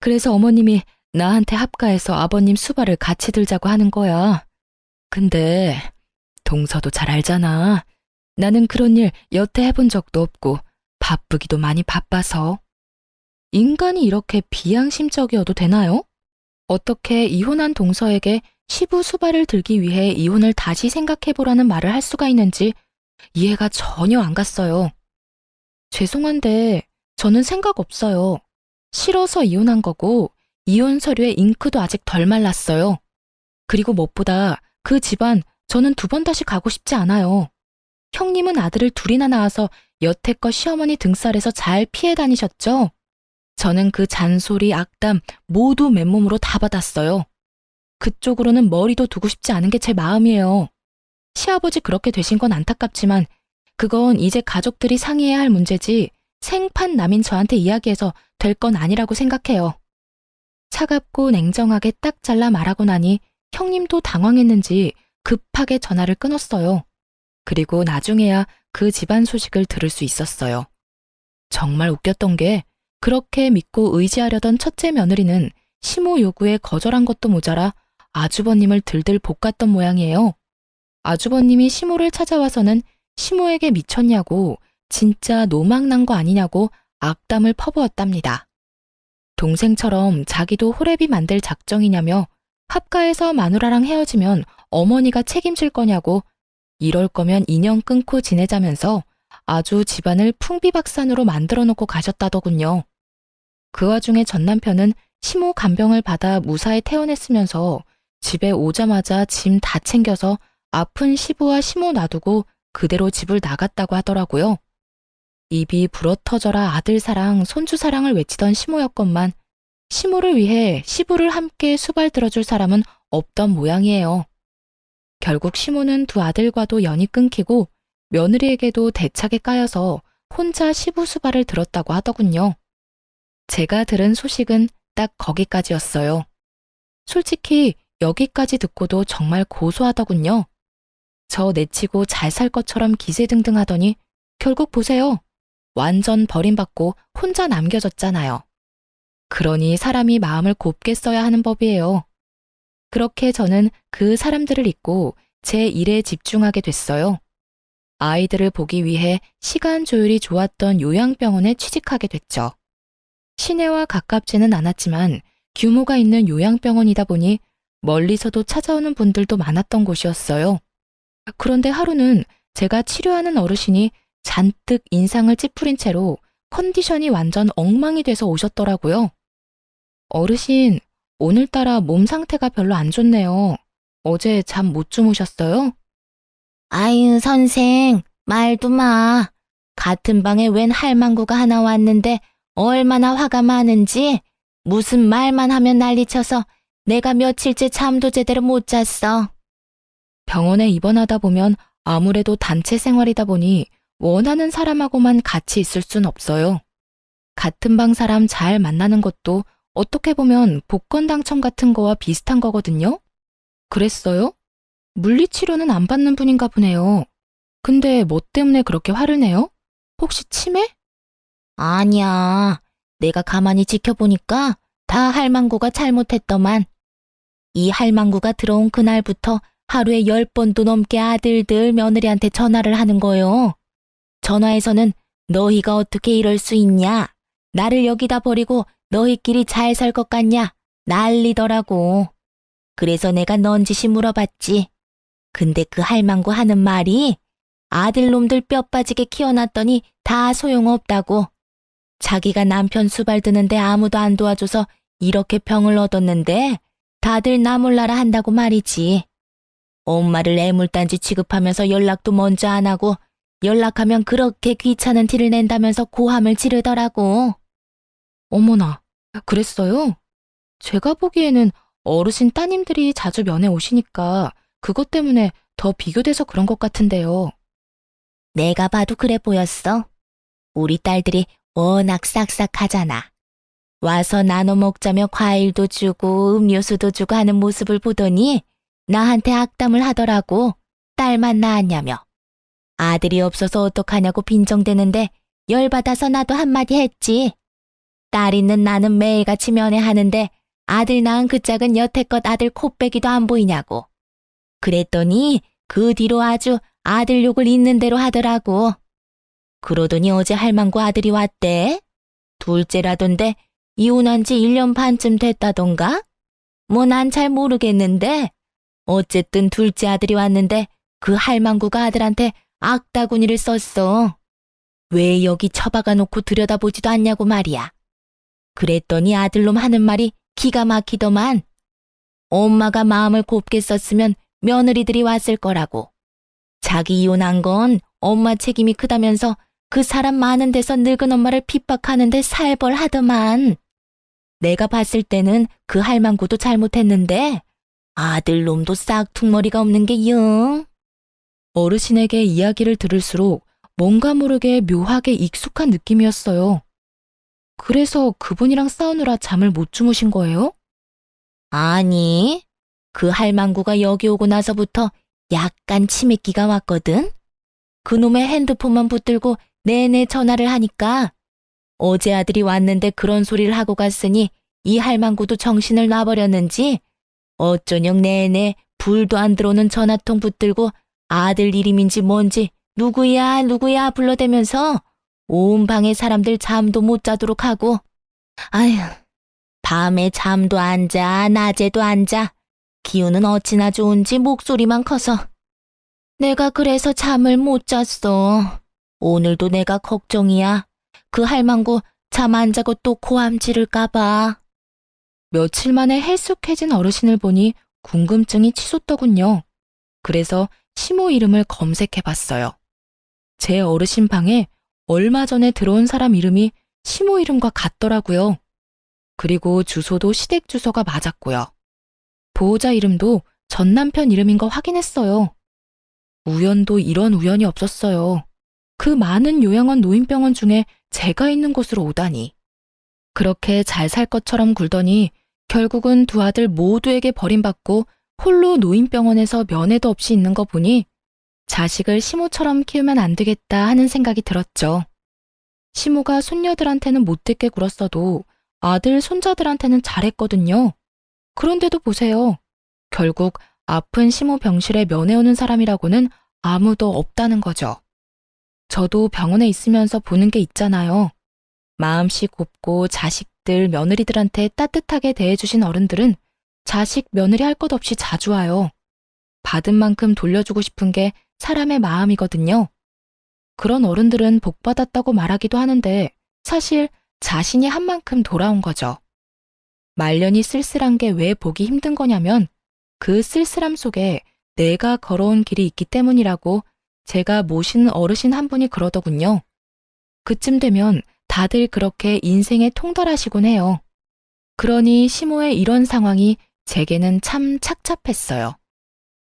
그래서 어머님이 나한테 합가해서 아버님 수발을 같이 들자고 하는 거야. 근데 동서도 잘 알잖아. 나는 그런 일 여태 해본 적도 없고 바쁘기도 많이 바빠서. 인간이 이렇게 비양심적이어도 되나요? 어떻게 이혼한 동서에게 시부 수발을 들기 위해 이혼을 다시 생각해보라는 말을 할 수가 있는지 이해가 전혀 안 갔어요. 죄송한데 저는 생각 없어요. 싫어서 이혼한 거고 이혼 서류에 잉크도 아직 덜 말랐어요. 그리고 무엇보다 그 집안 저는 두 번 다시 가고 싶지 않아요. 형님은 아들을 둘이나 낳아서 여태껏 시어머니 등살에서 잘 피해 다니셨죠? 저는 그 잔소리, 악담 모두 맨몸으로 다 받았어요. 그쪽으로는 머리도 두고 싶지 않은 게 제 마음이에요. 시아버지 그렇게 되신 건 안타깝지만 그건 이제 가족들이 상의해야 할 문제지 생판 남인 저한테 이야기해서 될 건 아니라고 생각해요. 차갑고 냉정하게 딱 잘라 말하고 나니 형님도 당황했는지 급하게 전화를 끊었어요. 그리고 나중에야 그 집안 소식을 들을 수 있었어요. 정말 웃겼던 게 그렇게 믿고 의지하려던 첫째 며느리는 시모 요구에 거절한 것도 모자라 아주버님을 들들 볶았던 모양이에요. 아주버님이 시모를 찾아와서는 시모에게 미쳤냐고 진짜 노망난 거 아니냐고 악담을 퍼부었답니다. 동생처럼 자기도 호래비 만들 작정이냐며 합가해서 마누라랑 헤어지면 어머니가 책임질 거냐고 이럴 거면 인연 끊고 지내자면서 아주 집안을 풍비박산으로 만들어 놓고 가셨다더군요. 그 와중에 전 남편은 심호 간병을 받아 무사히 퇴원했으면서 집에 오자마자 짐 다 챙겨서 아픈 시부와 심호 놔두고 그대로 집을 나갔다고 하더라고요. 입이 불어터져라 아들 사랑, 손주 사랑을 외치던 심호였건만 심호를 위해 시부를 함께 수발 들어줄 사람은 없던 모양이에요. 결국 심호는 두 아들과도 연이 끊기고 며느리에게도 대차게 까여서 혼자 시부 수발을 들었다고 하더군요. 제가 들은 소식은 딱 거기까지였어요. 솔직히 여기까지 듣고도 정말 고소하더군요. 저 내치고 잘 살 것처럼 기세등등하더니 결국 보세요. 완전 버림받고 혼자 남겨졌잖아요. 그러니 사람이 마음을 곱게 써야 하는 법이에요. 그렇게 저는 그 사람들을 잊고 제 일에 집중하게 됐어요. 아이들을 보기 위해 시간 조율이 좋았던 요양병원에 취직하게 됐죠. 시내와 가깝지는 않았지만 규모가 있는 요양병원이다 보니 멀리서도 찾아오는 분들도 많았던 곳이었어요. 그런데 하루는 제가 치료하는 어르신이 잔뜩 인상을 찌푸린 채로 컨디션이 완전 엉망이 돼서 오셨더라고요. 어르신, 오늘따라 몸 상태가 별로 안 좋네요. 어제 잠 못 주무셨어요? 아유, 선생, 말도 마. 같은 방에 웬 할망구가 하나 왔는데 얼마나 화가 많은지 무슨 말만 하면 난리쳐서 내가 며칠째 잠도 제대로 못 잤어. 병원에 입원하다 보면 아무래도 단체 생활이다 보니 원하는 사람하고만 같이 있을 순 없어요. 같은 방 사람 잘 만나는 것도 어떻게 보면 복권 당첨 같은 거와 비슷한 거거든요? 그랬어요? 물리치료는 안 받는 분인가 보네요. 근데 뭐 때문에 그렇게 화를 내요? 혹시 치매? 아니야. 내가 가만히 지켜보니까 다 할망구가 잘못했더만. 이 할망구가 들어온 그날부터 하루에 10번도 넘게 아들들 며느리한테 전화를 하는 거요. 전화에서는 너희가 어떻게 이럴 수 있냐? 나를 여기다 버리고 너희끼리 잘 살 것 같냐? 난리더라고. 그래서 내가 넌지시 물어봤지. 근데 그 할망구 하는 말이 아들놈들 뼈 빠지게 키워놨더니 다 소용없다고. 자기가 남편 수발 드는데 아무도 안 도와줘서 이렇게 병을 얻었는데 다들 나 몰라라 한다고 말이지. 엄마를 애물단지 취급하면서 연락도 먼저 안 하고 연락하면 그렇게 귀찮은 티를 낸다면서 고함을 지르더라고. 어머나, 그랬어요? 제가 보기에는 어르신 따님들이 자주 면회 오시니까 그것 때문에 더 비교돼서 그런 것 같은데요. 내가 봐도 그래 보였어. 우리 딸들이 워낙 싹싹하잖아. 와서 나눠 먹자며 과일도 주고 음료수도 주고 하는 모습을 보더니 나한테 악담을 하더라고. 딸만 낳았냐며. 아들이 없어서 어떡하냐고 빈정대는데 열받아서 나도 한마디 했지. 딸 있는 나는 매일같이 면회하는데 아들 낳은 그 짝은 여태껏 아들 코빼기도 안 보이냐고. 그랬더니 그 뒤로 아주 아들 욕을 있는 대로 하더라고. 그러더니 어제 할망구 아들이 왔대. 둘째라던데 이혼한 지 1년 반쯤 됐다던가? 뭐 난 잘 모르겠는데 어쨌든 둘째 아들이 왔는데 그 할망구가 아들한테 악다구니를 썼어. 왜 여기 처박아 놓고 들여다보지도 않냐고 말이야. 그랬더니 아들놈 하는 말이 기가 막히더만. 엄마가 마음을 곱게 썼으면 며느리들이 왔을 거라고. 자기 이혼한 건 엄마 책임이 크다면서 그 사람 많은 데서 늙은 엄마를 핍박하는데 살벌하더만. 내가 봤을 때는 그 할망구도 잘못했는데 아들놈도 싹퉁머리가 없는 게 영. 어르신에게 이야기를 들을수록 뭔가 모르게 묘하게 익숙한 느낌이었어요. 그래서 그분이랑 싸우느라 잠을 못 주무신 거예요? 아니, 그 할망구가 여기 오고 나서부터 약간 치매기가 왔거든. 그놈의 핸드폰만 붙들고 내내 전화를 하니까 어제 아들이 왔는데 그런 소리를 하고 갔으니 이 할망구도 정신을 놔버렸는지 어쩌녁 내내 불도 안 들어오는 전화통 붙들고 아들 이름인지 뭔지 누구야 누구야 불러대면서 온 방에 사람들 잠도 못 자도록 하고. 아휴, 밤에 잠도 안 자, 낮에도 안 자. 기운은 어찌나 좋은지 목소리만 커서. 내가 그래서 잠을 못 잤어. 오늘도 내가 걱정이야. 그 할망구 잠 안 자고 또 고함 지를까 봐. 며칠 만에 헬쑥해진 어르신을 보니 궁금증이 치솟더군요. 그래서 시모 이름을 검색해봤어요. 제 어르신 방에 얼마 전에 들어온 사람 이름이 시모 이름과 같더라고요. 그리고 주소도 시댁 주소가 맞았고요. 보호자 이름도 전 남편 이름인 거 확인했어요. 우연도 이런 우연이 없었어요. 그 많은 요양원 노인병원 중에 제가 있는 곳으로 오다니. 그렇게 잘 살 것처럼 굴더니 결국은 두 아들 모두에게 버림받고 홀로 노인병원에서 면회도 없이 있는 거 보니 자식을 시모처럼 키우면 안 되겠다 하는 생각이 들었죠. 시모가 손녀들한테는 못되게 굴었어도 아들, 손자들한테는 잘했거든요. 그런데도 보세요. 결국 아픈 시모 병실에 면회 오는 사람이라고는 아무도 없다는 거죠. 저도 병원에 있으면서 보는 게 있잖아요. 마음씨 곱고 자식들, 며느리들한테 따뜻하게 대해주신 어른들은 자식, 며느리 할 것 없이 자주 와요. 받은 만큼 돌려주고 싶은 게 사람의 마음이거든요. 그런 어른들은 복 받았다고 말하기도 하는데 사실 자신이 한 만큼 돌아온 거죠. 말년이 쓸쓸한 게 왜 보기 힘든 거냐면 그 쓸쓸함 속에 내가 걸어온 길이 있기 때문이라고 제가 모시는 어르신 한 분이 그러더군요. 그쯤 되면 다들 그렇게 인생에 통달하시곤 해요. 그러니 시모의 이런 상황이 제게는 참 착잡했어요.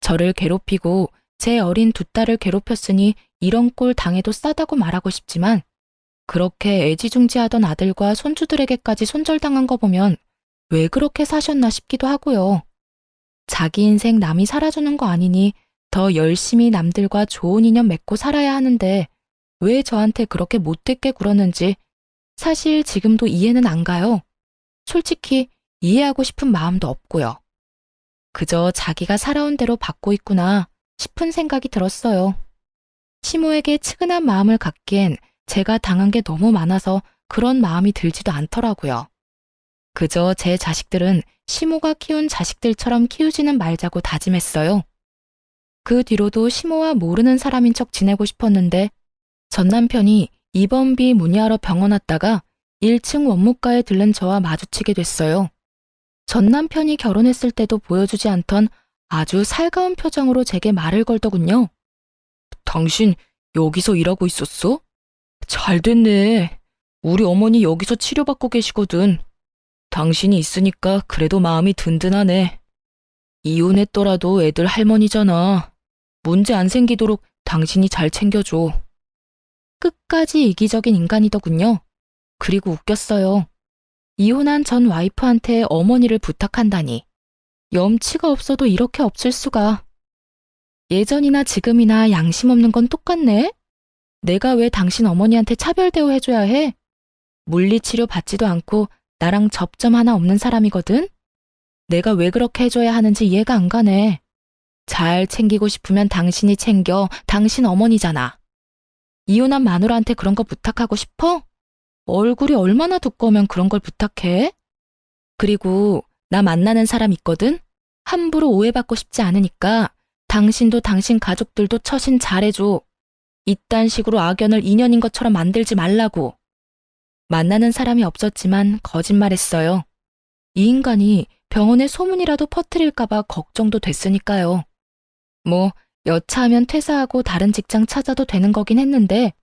저를 괴롭히고 제 어린 두 딸을 괴롭혔으니 이런 꼴 당해도 싸다고 말하고 싶지만 그렇게 애지중지하던 아들과 손주들에게까지 손절당한 거 보면 왜 그렇게 사셨나 싶기도 하고요. 자기 인생 남이 살아주는 거 아니니 더 열심히 남들과 좋은 인연 맺고 살아야 하는데 왜 저한테 그렇게 못되게 굴었는지 사실 지금도 이해는 안 가요. 솔직히 이해하고 싶은 마음도 없고요. 그저 자기가 살아온 대로 받고 있구나 싶은 생각이 들었어요. 시모에게 측은한 마음을 갖기엔 제가 당한 게 너무 많아서 그런 마음이 들지도 않더라고요. 그저 제 자식들은 시모가 키운 자식들처럼 키우지는 말자고 다짐했어요. 그 뒤로도 시모와 모르는 사람인 척 지내고 싶었는데 전 남편이 입원비 문의하러 병원 왔다가 1층 원무과에 들른 저와 마주치게 됐어요. 전 남편이 결혼했을 때도 보여주지 않던 아주 살가운 표정으로 제게 말을 걸더군요. 당신 여기서 일하고 있었어? 잘 됐네. 우리 어머니 여기서 치료받고 계시거든. 당신이 있으니까 그래도 마음이 든든하네. 이혼했더라도 애들 할머니잖아. 문제 안 생기도록 당신이 잘 챙겨줘. 끝까지 이기적인 인간이더군요. 그리고 웃겼어요. 이혼한 전 와이프한테 어머니를 부탁한다니. 염치가 없어도 이렇게 없을 수가. 예전이나 지금이나 양심 없는 건 똑같네? 내가 왜 당신 어머니한테 차별 대우해줘야 해? 물리치료 받지도 않고 나랑 접점 하나 없는 사람이거든? 내가 왜 그렇게 해줘야 하는지 이해가 안 가네. 잘 챙기고 싶으면 당신이 챙겨. 당신 어머니잖아. 이혼한 마누라한테 그런 거 부탁하고 싶어? 얼굴이 얼마나 두꺼우면 그런 걸 부탁해? 그리고 나 만나는 사람 있거든? 함부로 오해받고 싶지 않으니까 당신도 당신 가족들도 처신 잘해줘. 이딴 식으로 악연을 인연인 것처럼 만들지 말라고. 만나는 사람이 없었지만 거짓말했어요. 이 인간이 병원에 소문이라도 퍼뜨릴까봐 걱정도 됐으니까요. 뭐 여차하면 퇴사하고 다른 직장 찾아도 되는 거긴 했는데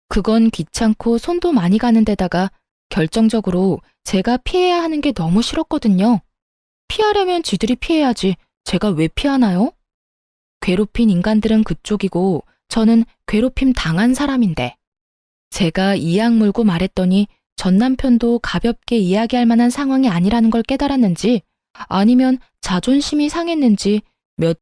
그건 귀찮고 손도 많이 가는 데다가 결정적으로 제가 피해야 하는 게 너무 싫었거든요. 피하려면 지들이 피해야지 제가 왜 피하나요? 괴롭힌 인간들은 그쪽이고 저는 괴롭힘 당한 사람인데 제가 이악 물고 말했더니 전 남편도 가볍게 이야기할 만한 상황이 아니라는 걸 깨달았는지 아니면 자존심이 상했는지